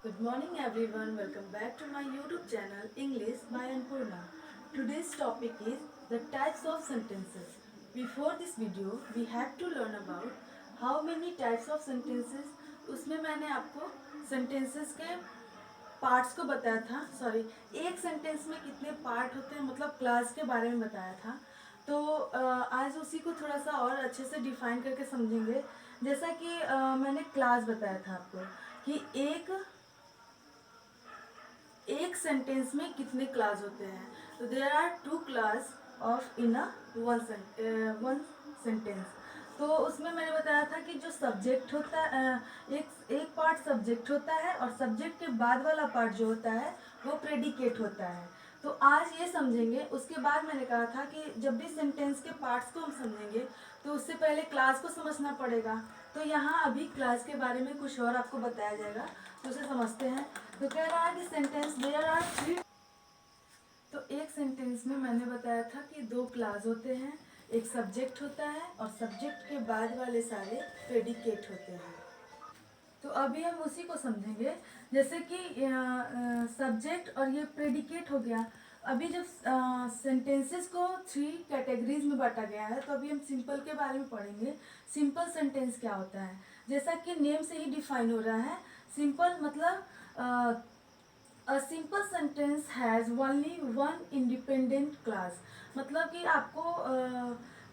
Good morning everyone, welcome back to my YouTube channel English by Anpurna. Today's topic is the types of sentences. Before this video, we have to learn about how many types of sentences. उसमें मैंने आपको sentences के parts को बताया था, sorry एक sentence में कितने पार्ट होते हैं मतलब क्लास के बारे में बताया था। तो आज उसी को थोड़ा सा और अच्छे से डिफाइन करके समझेंगे। जैसा कि मैंने क्लास बताया था आपको कि एक सेंटेंस में कितने क्लास होते हैं। तो there are two clause of in a one sentence. तो उसमें मैंने बताया था कि जो सब्जेक्ट होता है, एक पार्ट सब्जेक्ट होता है और सब्जेक्ट के बाद वाला पार्ट जो होता है वो प्रेडिकेट होता है। तो आज ये समझेंगे। उसके बाद मैंने कहा था कि जब भी सेंटेंस के पार्ट्स को हम समझेंगे तो उससे पहले क्लास को समझना पड़ेगा। तो यहाँ अभी क्लास के बारे में कुछ और आपको बताया जाएगा, तो उसे समझते हैं। तो कह रहा है कि सेंटेंस देयर आर थ्री। तो एक सेंटेंस में मैंने बताया था कि दो क्लास होते हैं, एक सब्जेक्ट होता है और सब्जेक्ट के बाद वाले सारे प्रेडिकेट होते हैं। तो अभी हम उसी को समझेंगे। जैसे कि सब्जेक्ट और ये प्रेडिकेट हो गया। अभी जब सेंटेंसेस को थ्री कैटेगरीज में बांटा गया है तो अभी हम सिंपल के बारे में पढ़ेंगे। सिंपल सेंटेंस क्या होता है, जैसा कि नेम से ही डिफाइन हो रहा है। सिंपल मतलब a simple sentence has only one independent class. मतलब कि आपको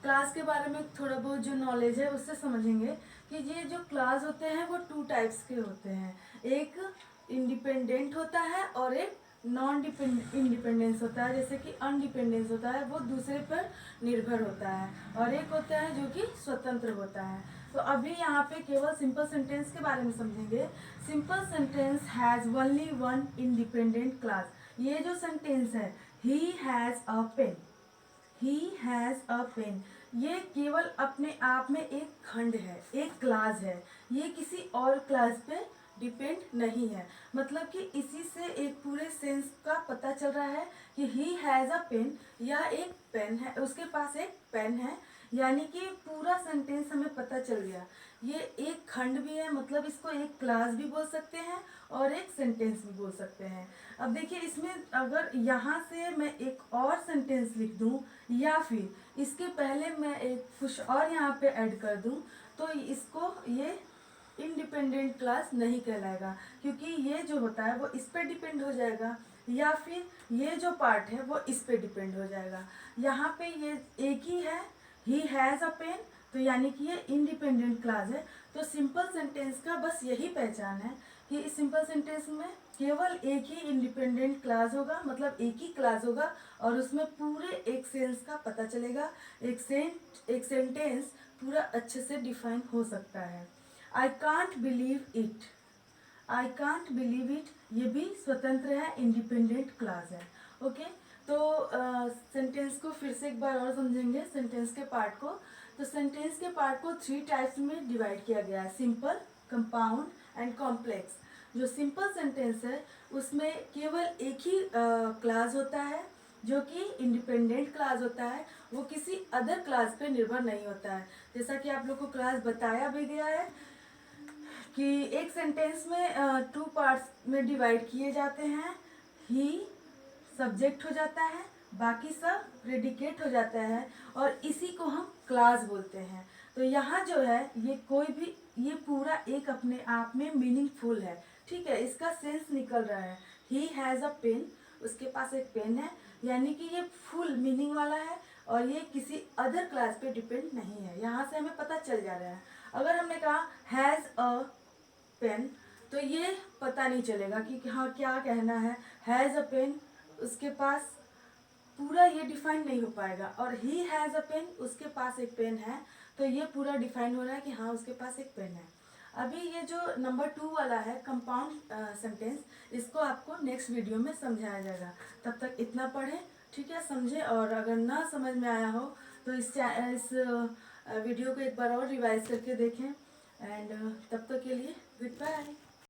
क्लास के बारे में थोड़ा बहुत जो नॉलेज है उससे समझेंगे कि ये जो क्लास होते हैं वो टू टाइप्स के होते हैं। एक इंडिपेंडेंट होता है और एक नॉन इंडिपेंडेंस होता है। जैसे कि अनडिपेंडेंस होता है वो दूसरे पर निर्भर होता है, और एक होता है जो कि स्वतंत्र होता है। तो अभी यहाँ पे केवल सिंपल सेंटेंस के बारे में समझेंगे। Simple sentence has only one independent clause. ये जो सेंटेंस है, he has a pen, he has a pen, ये केवल अपने आप में एक खंड है, एक क्लास है। ये किसी और क्लास पे डिपेंड नहीं है। मतलब कि इसी से एक पूरे सेंस का पता चल रहा है कि ही हैज़ अ पेन, यह एक पेन है, उसके पास एक पेन है। यानी कि पूरा सेंटेंस हमें पता चल गया। ये एक खंड भी है, मतलब इसको एक क्लास भी बोल सकते हैं और एक सेंटेंस भी बोल सकते हैं। अब देखिए इसमें अगर यहाँ से मैं एक और सेंटेंस लिख दूँ या फिर इसके पहले मैं एक कुछ और यहाँ पे ऐड कर दूँ तो इसको ये इंडिपेंडेंट क्लास नहीं कहलाएगा, क्योंकि ये जो होता है वो इस पे डिपेंड हो जाएगा या फिर ये जो पार्ट है वो इस पे डिपेंड हो जाएगा। यहाँ पे ये एक ही है, ही हैज़ अ पेन, तो यानी कि ये इंडिपेंडेंट क्लास है। तो सिंपल सेंटेंस का बस यही पहचान है कि इस सिंपल सेंटेंस में केवल एक ही इंडिपेंडेंट क्लास होगा, मतलब एक ही क्लास होगा और उसमें पूरे एक सेंस का पता चलेगा। एक सेंटेंस पूरा अच्छे से डिफाइन हो सकता है। I can't believe it, I can't believe it, ये भी स्वतंत्र है, इंडिपेंडेंट क्लास है। ओके, तो सेंटेंस को फिर से एक बार और समझेंगे, सेंटेंस के पार्ट को। तो सेंटेंस के पार्ट को थ्री टाइप्स में डिवाइड किया गया है, सिंपल, कंपाउंड एंड कॉम्प्लेक्स। जो सिंपल सेंटेंस है उसमें केवल एक ही क्लास होता है जो कि इंडिपेंडेंट क्लास होता है, वो किसी अदर क्लास पे निर्भर नहीं होता है। जैसा कि आप लोग को क्लास बताया भी गया है कि एक सेंटेंस में टू पार्ट्स में डिवाइड किए जाते हैं। ही सब्जेक्ट हो जाता है, बाकी सब प्रेडिकेट हो जाता है और इसी को हम क्लास बोलते हैं। तो यहाँ जो है ये कोई भी, ये पूरा एक अपने आप में मीनिंगफुल है। ठीक है, इसका सेंस निकल रहा है। ही हैज़ अ पेन, उसके पास एक पेन है, यानी कि ये फुल मीनिंग वाला है और ये किसी अदर क्लास पे डिपेंड नहीं है। यहाँ से हमें पता चल जा रहा है। अगर हमने कहा हैज़ अ पेन तो ये पता नहीं चलेगा कि हाँ क्या कहना है। हैज़ अ पेन, उसके पास पूरा ये डिफाइन नहीं हो पाएगा, और ही हैज़ अ पेन, उसके पास एक पेन है, तो ये पूरा डिफाइन हो रहा है कि हाँ उसके पास एक पेन है। अभी ये जो नंबर 2 वाला है कंपाउंड सेंटेंस, इसको आपको नेक्स्ट वीडियो में समझाया जाएगा। तब तक इतना पढ़ें, ठीक है, समझे। और अगर ना समझ में आया हो तो इस वीडियो को एक बार और रिवाइज करके देखें। एंड तब तक के लिए गुड बाय।